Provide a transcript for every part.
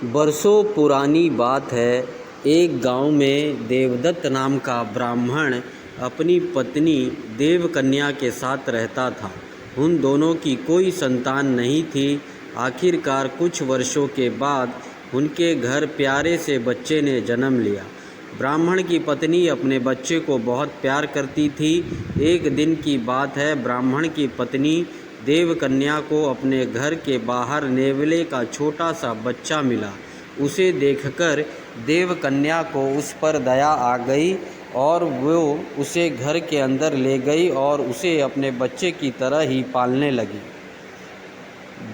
बरसों पुरानी बात है। एक गांव में देवदत्त नाम का ब्राह्मण अपनी पत्नी देवकन्या के साथ रहता था। उन दोनों की कोई संतान नहीं थी। आखिरकार कुछ वर्षों के बाद उनके घर प्यारे से बच्चे ने जन्म लिया। ब्राह्मण की पत्नी अपने बच्चे को बहुत प्यार करती थी। एक दिन की बात है, ब्राह्मण की पत्नी देवकन्या को अपने घर के बाहर नेवले का छोटा सा बच्चा मिला। उसे देखकर देवकन्या को उस पर दया आ गई और वो उसे घर के अंदर ले गई और उसे अपने बच्चे की तरह ही पालने लगी।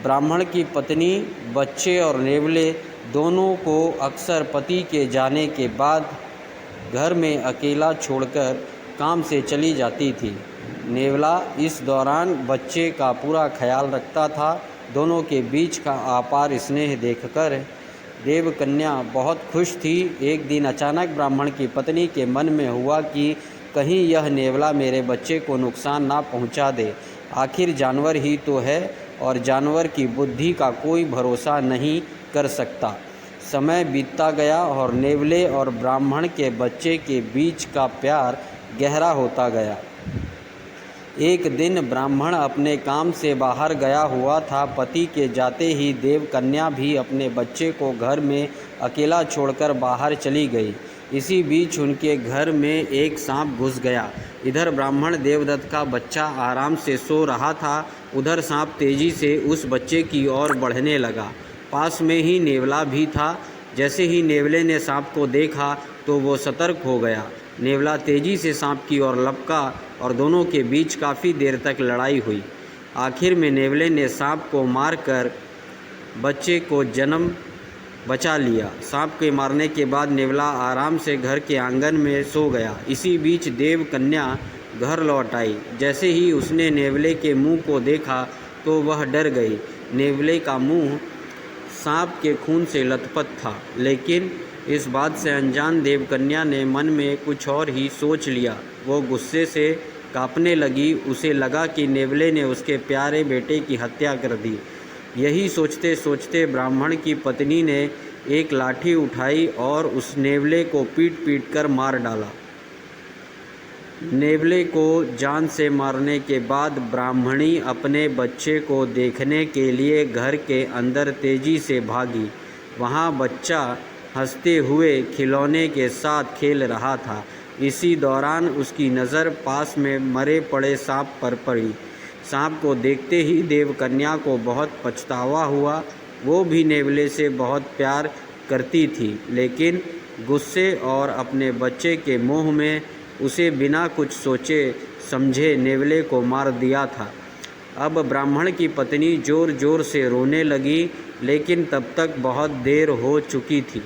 ब्राह्मण की पत्नी बच्चे और नेवले दोनों को अक्सर पति के जाने के बाद घर में अकेला छोड़कर काम से चली जाती थी। नेवला इस दौरान बच्चे का पूरा ख्याल रखता था। दोनों के बीच का अपार स्नेह देखकर देवकन्या बहुत खुश थी। एक दिन अचानक ब्राह्मण की पत्नी के मन में हुआ कि कहीं यह नेवला मेरे बच्चे को नुकसान ना पहुंचा दे। आखिर जानवर ही तो है और जानवर की बुद्धि का कोई भरोसा नहीं कर सकता। समय बीतता गया और नेवले और ब्राह्मण के बच्चे के बीच का प्यार गहरा होता गया। एक दिन ब्राह्मण अपने काम से बाहर गया हुआ था। पति के जाते ही देवकन्या भी अपने बच्चे को घर में अकेला छोड़कर बाहर चली गई। इसी बीच उनके घर में एक सांप घुस गया। इधर ब्राह्मण देवदत्त का बच्चा आराम से सो रहा था, उधर सांप तेजी से उस बच्चे की ओर बढ़ने लगा। पास में ही नेवला भी था। जैसे ही नेवले ने सांप को देखा तो वो सतर्क हो गया। नेवला तेजी से सांप की ओर लपका और दोनों के बीच काफ़ी देर तक लड़ाई हुई। आखिर में नेवले ने सांप को मारकर बच्चे को जन्म बचा लिया। सांप के मारने के बाद नेवला आराम से घर के आंगन में सो गया। इसी बीच देवकन्या घर लौट आई। जैसे ही उसने नेवले के मुंह को देखा तो वह डर गई। नेवले का मुंह सांप के खून से लथपथ था, लेकिन इस बात से अनजान देवकन्या ने मन में कुछ और ही सोच लिया। वो गुस्से से कांपने लगी। उसे लगा कि नेवले ने उसके प्यारे बेटे की हत्या कर दी। यही सोचते सोचते ब्राह्मण की पत्नी ने एक लाठी उठाई और उस नेवले को पीट पीट कर मार डाला। नेवले को जान से मारने के बाद ब्राह्मणी अपने बच्चे को देखने के लिए घर के अंदर तेजी से भागी। वहाँ बच्चा हंसते हुए खिलौने के साथ खेल रहा था। इसी दौरान उसकी नज़र पास में मरे पड़े सांप पर पड़ी। सांप को देखते ही देवकन्या को बहुत पछतावा हुआ। वो भी नेवले से बहुत प्यार करती थी, लेकिन गुस्से और अपने बच्चे के मोह में उसे बिना कुछ सोचे समझे नेवले को मार दिया था। अब ब्राह्मण की पत्नी ज़ोर ज़ोर से रोने लगी, लेकिन तब तक बहुत देर हो चुकी थी।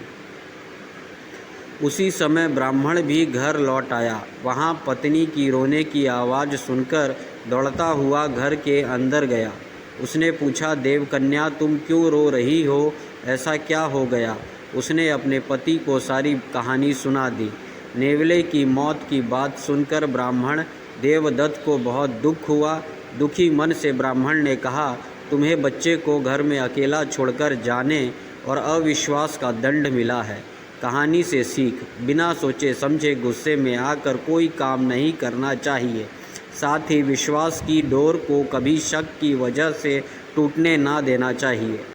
उसी समय ब्राह्मण भी घर लौट आया। वहाँ पत्नी की रोने की आवाज़ सुनकर दौड़ता हुआ घर के अंदर गया। उसने पूछा, देवकन्या तुम क्यों रो रही हो? ऐसा क्या हो गया? उसने अपने पति को सारी कहानी सुना दी। नेवले की मौत की बात सुनकर ब्राह्मण देवदत्त को बहुत दुख हुआ। दुखी मन से ब्राह्मण ने कहा, तुम्हें बच्चे को घर में अकेला छोड़कर जाने और अविश्वास का दंड मिला है। कहानी से सीख, बिना सोचे समझे गुस्से में आकर कोई काम नहीं करना चाहिए। साथ ही विश्वास की डोर को कभी शक की वजह से टूटने ना देना चाहिए।